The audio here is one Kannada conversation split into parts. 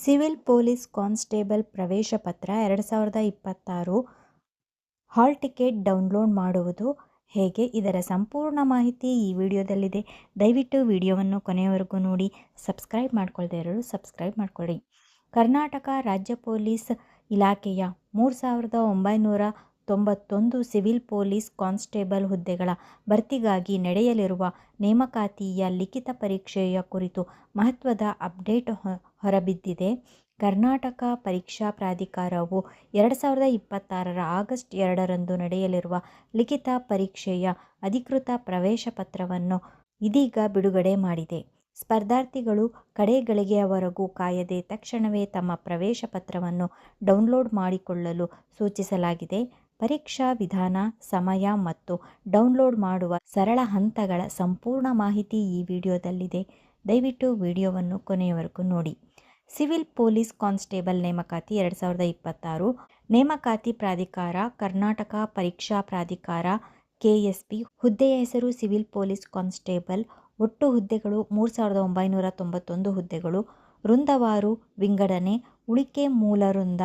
ಸಿವಿಲ್ ಪೊಲೀಸ್ ಕಾನ್ಸ್ಟೇಬಲ್ ಪ್ರವೇಶ ಪತ್ರ 2026 ಹಾಲ್ ಟಿಕೆಟ್ ಡೌನ್ಲೋಡ್ ಮಾಡುವುದು ಹೇಗೆ? ಇದರ ಸಂಪೂರ್ಣ ಮಾಹಿತಿ ಈ ವಿಡಿಯೋದಲ್ಲಿದೆ. ದಯವಿಟ್ಟು ವಿಡಿಯೋವನ್ನು ಕೊನೆಯವರೆಗೂ ನೋಡಿ. ಸಬ್ಸ್ಕ್ರೈಬ್ ಮಾಡ್ಕೊಳ್ದೇ ಇರೋರು ಸಬ್ಸ್ಕ್ರೈಬ್ ಮಾಡ್ಕೊಳ್ಳಿ. ಕರ್ನಾಟಕ ರಾಜ್ಯ ಪೊಲೀಸ್ ಇಲಾಖೆಯ 3991 ಸಿವಿಲ್ ಪೊಲೀಸ್ ಕಾನ್ಸ್ಟೇಬಲ್ ಹುದ್ದೆಗಳ ಭರ್ತಿಗಾಗಿ ನಡೆಯಲಿರುವ ನೇಮಕಾತಿಯ ಲಿಖಿತ ಪರೀಕ್ಷೆಯ ಕುರಿತು ಮಹತ್ವದ ಅಪ್ಡೇಟ್ ಹೊರಬಿದ್ದಿದೆ. ಕರ್ನಾಟಕ ಪರೀಕ್ಷಾ ಪ್ರಾಧಿಕಾರವು 2026 ಆಗಸ್ಟ್ 2ರಂದು ನಡೆಯಲಿರುವ ಲಿಖಿತ ಪರೀಕ್ಷೆಯ ಅಧಿಕೃತ ಪ್ರವೇಶ ಪತ್ರವನ್ನು ಇದೀಗ ಬಿಡುಗಡೆ ಮಾಡಿದೆ. ಸ್ಪರ್ಧಾರ್ಥಿಗಳು ಕಡೆ ಗಳಿಗೆಯವರೆಗೂ ಕಾಯದೆ ತಕ್ಷಣವೇ ತಮ್ಮ ಪ್ರವೇಶ ಪತ್ರವನ್ನು ಡೌನ್ಲೋಡ್ ಮಾಡಿಕೊಳ್ಳಲು ಸೂಚಿಸಲಾಗಿದೆ. ಪರೀಕ್ಷಾ ವಿಧಾನ, ಸಮಯ ಮತ್ತು ಡೌನ್ಲೋಡ್ ಮಾಡುವ ಸರಳ ಹಂತಗಳ ಸಂಪೂರ್ಣ ಮಾಹಿತಿ ಈ ವಿಡಿಯೋದಲ್ಲಿದೆ. ದಯವಿಟ್ಟು ವಿಡಿಯೋವನ್ನು ಕೊನೆಯವರೆಗೂ ನೋಡಿ. ಸಿವಿಲ್ ಪೊಲೀಸ್ ಕಾನ್ಸ್ಟೇಬಲ್ ನೇಮಕಾತಿ 2026 ನೇಮಕಾತಿ ಪ್ರಾಧಿಕಾರ ಕರ್ನಾಟಕ ಪರೀಕ್ಷಾ ಪ್ರಾಧಿಕಾರ KSP. ಹುದ್ದೆಯ ಹೆಸರು ಸಿವಿಲ್ ಪೊಲೀಸ್ ಕಾನ್ಸ್ಟೇಬಲ್. ಒಟ್ಟು ಹುದ್ದೆಗಳು 3991 ಹುದ್ದೆಗಳು. ವೃಂದವಾರು ವಿಂಗಡಣೆ: ಉಳಿಕೆ ಮೂಲ ವೃಂದ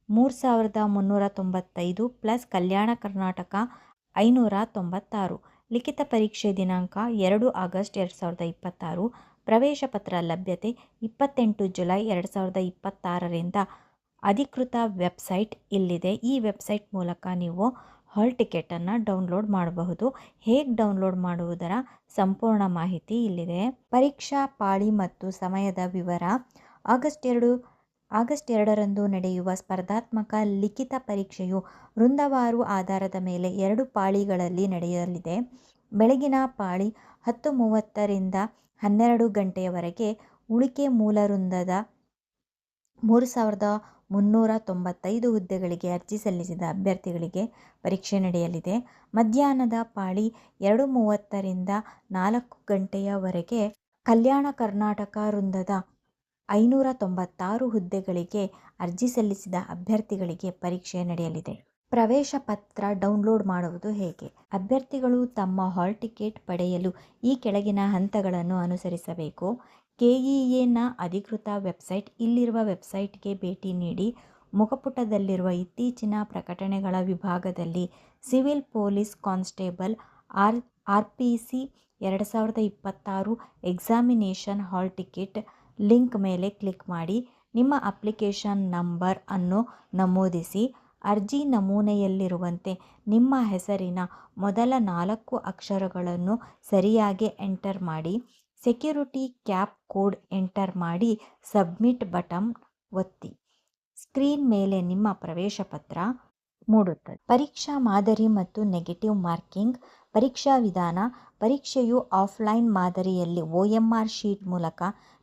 3395 ಪ್ಲಸ್ ಕಲ್ಯಾಣ ಕರ್ನಾಟಕ 596. ಲಿಖಿತ ಪರೀಕ್ಷೆ ದಿನಾಂಕ 2 ಆಗಸ್ಟ್ 2026. ಪ್ರವೇಶ ಪತ್ರ ಲಭ್ಯತೆ 28 ಜುಲೈ 2026ರಿಂದ. ಅಧಿಕೃತ ವೆಬ್ಸೈಟ್ ಇಲ್ಲಿದೆ. ಈ ವೆಬ್ಸೈಟ್ ಮೂಲಕ ನೀವು ಹಾಲ್ ಟಿಕೆಟನ್ನು ಡೌನ್ಲೋಡ್ ಮಾಡಬಹುದು. ಹೇಗೆ ಡೌನ್ಲೋಡ್ ಮಾಡುವುದರ ಸಂಪೂರ್ಣ ಮಾಹಿತಿ ಇಲ್ಲಿದೆ. ಪರೀಕ್ಷಾ ಪಾಳಿ ಮತ್ತು ಸಮಯದ ವಿವರ: ಆಗಸ್ಟ್ 2ರಂದು ನಡೆಯುವ ಸ್ಪರ್ಧಾತ್ಮಕ ಲಿಖಿತ ಪರೀಕ್ಷೆಯು ವೃಂದವಾರು ಆಧಾರದ ಮೇಲೆ 2 ಪಾಳಿಗಳಲ್ಲಿ ನಡೆಯಲಿದೆ. ಬೆಳಗಿನ ಪಾಳಿ 10:30 ರಿಂದ 12 ಗಂಟೆಯವರೆಗೆ. ಉಳಿಕೆ ಮೂಲ ವೃಂದದ 3395 ಹುದ್ದೆಗಳಿಗೆ ಅರ್ಜಿ ಸಲ್ಲಿಸಿದ ಅಭ್ಯರ್ಥಿಗಳಿಗೆ ಪರೀಕ್ಷೆ ನಡೆಯಲಿದೆ. ಮಧ್ಯಾಹ್ನದ ಪಾಳಿ 2:30 ರಿಂದ 4 ಗಂಟೆಯವರೆಗೆ. ಕಲ್ಯಾಣ ಕರ್ನಾಟಕ ವೃಂದದ 596 ಹುದ್ದೆಗಳಿಗೆ ಅರ್ಜಿ ಸಲ್ಲಿಸಿದ ಅಭ್ಯರ್ಥಿಗಳಿಗೆ ಪರೀಕ್ಷೆ ನಡೆಯಲಿದೆ. ಪ್ರವೇಶ ಪತ್ರ ಡೌನ್ಲೋಡ್ ಮಾಡುವುದು ಹೇಗೆ? ಅಭ್ಯರ್ಥಿಗಳು ತಮ್ಮ ಹಾಲ್ ಟಿಕೆಟ್ ಪಡೆಯಲು ಈ ಕೆಳಗಿನ ಹಂತಗಳನ್ನು ಅನುಸರಿಸಬೇಕು. KEAನ ಅಧಿಕೃತ ವೆಬ್ಸೈಟ್. ಇಲ್ಲಿರುವ ವೆಬ್ಸೈಟ್ಗೆ ಭೇಟಿ ನೀಡಿ. ಮುಖಪುಟದಲ್ಲಿರುವ ಇತ್ತೀಚಿನ ಪ್ರಕಟಣೆಗಳ ವಿಭಾಗದಲ್ಲಿ civil police constable RPC 2026 examination hall ticket link ಮೇಲೆ ಕ್ಲಿಕ್ ಮಾಡಿ. ನಿಮ್ಮ ಅಪ್ಲಿಕೇಶನ್ ನಂಬರ್ ಅನ್ನು ನಮೂದಿಸಿ. ಅರ್ಜಿ ನಮೂನೆಯಲ್ಲಿರುವಂತೆ ನಿಮ್ಮ ಹೆಸರಿನ ಮೊದಲ 4 ಅಕ್ಷರಗಳನ್ನು ಸರಿಯಾಗಿ ಎಂಟರ್ ಮಾಡಿ. ಸೆಕ್ಯೂರಿಟಿ ಕ್ಯಾಪ್ ಕೋಡ್ ಎಂಟರ್ ಮಾಡಿ ಸಬ್ಮಿಟ್ ಬಟನ್ ಒತ್ತಿ. ಸ್ಕ್ರೀನ್ ಮೇಲೆ ನಿಮ್ಮ ಪ್ರವೇಶ ಪತ್ರ ಮೂಡುತ್ತದೆ. ಪರೀಕ್ಷಾ ಮಾದರಿ ಮತ್ತು ನೆಗೆಟಿವ್ ಮಾರ್ಕಿಂಗ್. ಪರೀಕ್ಷಾ ವಿಧಾನ: ಪರೀಕ್ಷೆಯು ಆಫ್ಲೈನ್ ಮಾದರಿಯಲ್ಲಿ OMR ಶೀಟ್ ಮೂಲಕ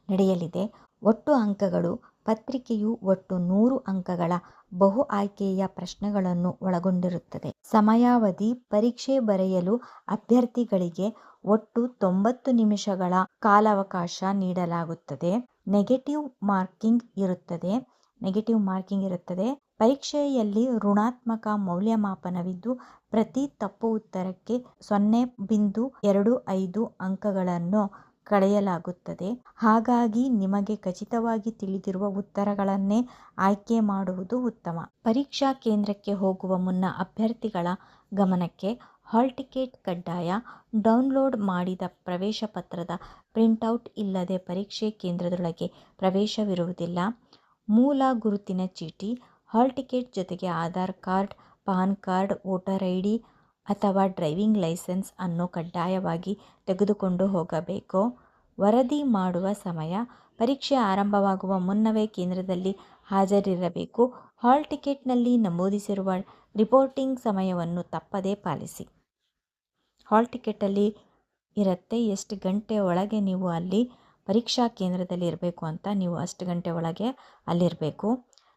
ನಡೆಯಲಿದೆ. ಒಟ್ಟು ಅಂಕಗಳು: ಪತ್ರಿಕೆಯು ಒಟ್ಟು 100 ಅಂಕಗಳ ಬಹು ಆಯ್ಕೆಯ ಪ್ರಶ್ನೆಗಳನ್ನು ಒಳಗೊಂಡಿರುತ್ತದೆ. ಸಮಯಾವಧಿ: ಪರೀಕ್ಷೆ ಬರೆಯಲು ಅಭ್ಯರ್ಥಿಗಳಿಗೆ ಒಟ್ಟು 90 ನಿಮಿಷಗಳ ಕಾಲಾವಕಾಶ ನೀಡಲಾಗುತ್ತದೆ. ನೆಗೆಟಿವ್ ಮಾರ್ಕಿಂಗ್ ಇರುತ್ತದೆ. ಪರೀಕ್ಷೆಯಲ್ಲಿ ಋಣಾತ್ಮಕ ಮೌಲ್ಯಮಾಪನವಿದ್ದು ಪ್ರತಿ ತಪ್ಪು ಉತ್ತರಕ್ಕೆ 0.25 ಅಂಕಗಳನ್ನು ಕಳೆಯಲಾಗುತ್ತದೆ. ಹಾಗಾಗಿ ನಿಮಗೆ ಖಚಿತವಾಗಿ ತಿಳಿದಿರುವ ಉತ್ತರಗಳನ್ನೇ ಆಯ್ಕೆ ಮಾಡುವುದು ಉತ್ತಮ. ಪರೀಕ್ಷಾ ಕೇಂದ್ರಕ್ಕೆ ಹೋಗುವ ಮುನ್ನ ಅಭ್ಯರ್ಥಿಗಳ ಗಮನಕ್ಕೆ: ಹಾಲ್ ಟಿಕೆಟ್ ಕಡ್ಡಾಯ. ಡೌನ್ಲೋಡ್ ಮಾಡಿದ ಪ್ರವೇಶ ಪತ್ರದ ಪ್ರಿಂಟೌಟ್ ಇಲ್ಲದೆ ಪರೀಕ್ಷೆ ಕೇಂದ್ರದೊಳಗೆ ಪ್ರವೇಶವಿರುವುದಿಲ್ಲ. ಮೂಲ ಗುರುತಿನ ಚೀಟಿ: ಹಾಲ್ ಟಿಕೆಟ್ ಜೊತೆಗೆ Aadhaar card, PAN card, voter ID ಅಥವಾ ಡ್ರೈವಿಂಗ್ ಲೈಸೆನ್ಸ್ ಅನ್ನು ಕಡ್ಡಾಯವಾಗಿ ತೆಗೆದುಕೊಂಡು ಹೋಗಬೇಕು. ವರದಿ ಮಾಡುವ ಸಮಯ: ಪರೀಕ್ಷೆ ಆರಂಭವಾಗುವ ಮುನ್ನವೇ ಕೇಂದ್ರದಲ್ಲಿ ಹಾಜರಿರಬೇಕು. ಹಾಲ್ ಟಿಕೆಟ್ನಲ್ಲಿ ನಮೂದಿಸಿರುವ ರಿಪೋರ್ಟಿಂಗ್ ಸಮಯವನ್ನು ತಪ್ಪದೇ ಪಾಲಿಸಿ. ಹಾಲ್ ಟಿಕೆಟಲ್ಲಿ ಇರುತ್ತೆ ಎಷ್ಟು ಗಂಟೆ ಒಳಗೆ ನೀವು ಅಲ್ಲಿ ಪರೀಕ್ಷಾ ಕೇಂದ್ರದಲ್ಲಿ ಇರಬೇಕು ಅಂತ. ನೀವು ಅಷ್ಟು ಗಂಟೆ ಒಳಗೆ ಅಲ್ಲಿರಬೇಕು.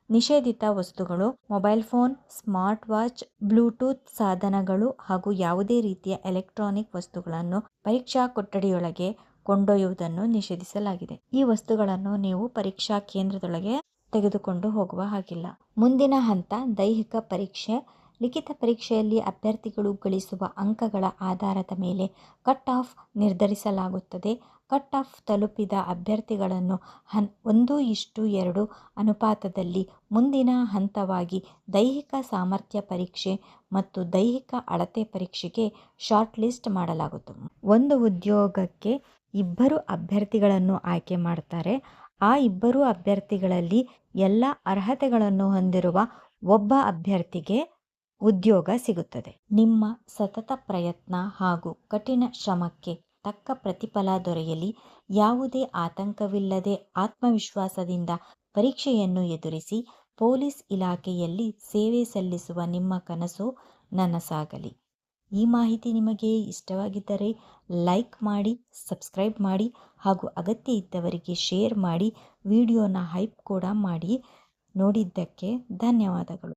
ನಿಷೇಧಿತ ವಸ್ತುಗಳು: mobile phone, smart watch, Bluetooth ಸಾಧನಗಳು ಹಾಗೂ ಯಾವುದೇ ರೀತಿಯ ಎಲೆಕ್ಟ್ರಾನಿಕ್ ವಸ್ತುಗಳನ್ನು ಪರೀಕ್ಷಾ ಕೊಠಡಿಯೊಳಗೆ ಕೊಂಡೊಯ್ಯುವುದನ್ನು ನಿಷೇಧಿಸಲಾಗಿದೆ. ಈ ವಸ್ತುಗಳನ್ನು ನೀವು ಪರೀಕ್ಷಾ ಕೇಂದ್ರದೊಳಗೆ ತೆಗೆದುಕೊಂಡು ಹೋಗುವ ಹಾಗಿಲ್ಲ. ಮುಂದಿನ ಹಂತ ದೈಹಿಕ ಪರೀಕ್ಷೆ. ಲಿಖಿತ ಪರೀಕ್ಷೆಯಲ್ಲಿ ಅಭ್ಯರ್ಥಿಗಳು ಗಳಿಸುವ ಅಂಕಗಳ ಆಧಾರದ ಮೇಲೆ ಕಟ್ ಆಫ್ ನಿರ್ಧರಿಸಲಾಗುತ್ತದೆ. ಕಟ್ ಆಫ್ ತಲುಪಿದ ಅಭ್ಯರ್ಥಿಗಳನ್ನು 1:2 ಅನುಪಾತದಲ್ಲಿ ಮುಂದಿನ ಹಂತವಾಗಿ ದೈಹಿಕ ಸಾಮರ್ಥ್ಯ ಪರೀಕ್ಷೆ ಮತ್ತು ದೈಹಿಕ ಅಳತೆ ಪರೀಕ್ಷೆಗೆ ಶಾರ್ಟ್ ಲಿಸ್ಟ್ ಮಾಡಲಾಗುತ್ತದೆ. ಒಂದು ಉದ್ಯೋಗಕ್ಕೆ 2 ಅಭ್ಯರ್ಥಿಗಳನ್ನು ಆಯ್ಕೆ ಮಾಡ್ತಾರೆ. ಆ 2 ಅಭ್ಯರ್ಥಿಗಳಲ್ಲಿ ಎಲ್ಲ ಅರ್ಹತೆಗಳನ್ನು ಹೊಂದಿರುವ ಒಬ್ಬ ಅಭ್ಯರ್ಥಿಗೆ ಉದ್ಯೋಗ ಸಿಗುತ್ತದೆ. ನಿಮ್ಮ ಸತತ ಪ್ರಯತ್ನ ಹಾಗೂ ಕಠಿಣ ಶ್ರಮಕ್ಕೆ ತಕ್ಕ ಪ್ರತಿಫಲ ದೊರೆಯಲಿ. ಯಾವುದೇ ಆತಂಕವಿಲ್ಲದೆ ಆತ್ಮವಿಶ್ವಾಸದಿಂದ ಪರೀಕ್ಷೆಯನ್ನು ಎದುರಿಸಿ ಪೊಲೀಸ್ ಇಲಾಖೆಯಲ್ಲಿ ಸೇವೆ ಸಲ್ಲಿಸುವ ನಿಮ್ಮ ಕನಸು ನನಸಾಗಲಿ. ಈ ಮಾಹಿತಿ ನಿಮಗೆ ಇಷ್ಟವಾಗಿದ್ದರೆ ಲೈಕ್ ಮಾಡಿ, ಸಬ್ಸ್ಕ್ರೈಬ್ ಮಾಡಿ ಹಾಗೂ ಅಗತ್ಯ ಇದ್ದವರಿಗೆ ಶೇರ್ ಮಾಡಿ. ವಿಡಿಯೋನ ಹೈಪ್ ಕೂಡ ಮಾಡಿ. ನೋಡಿದ್ದಕ್ಕೆ ಧನ್ಯವಾದಗಳು.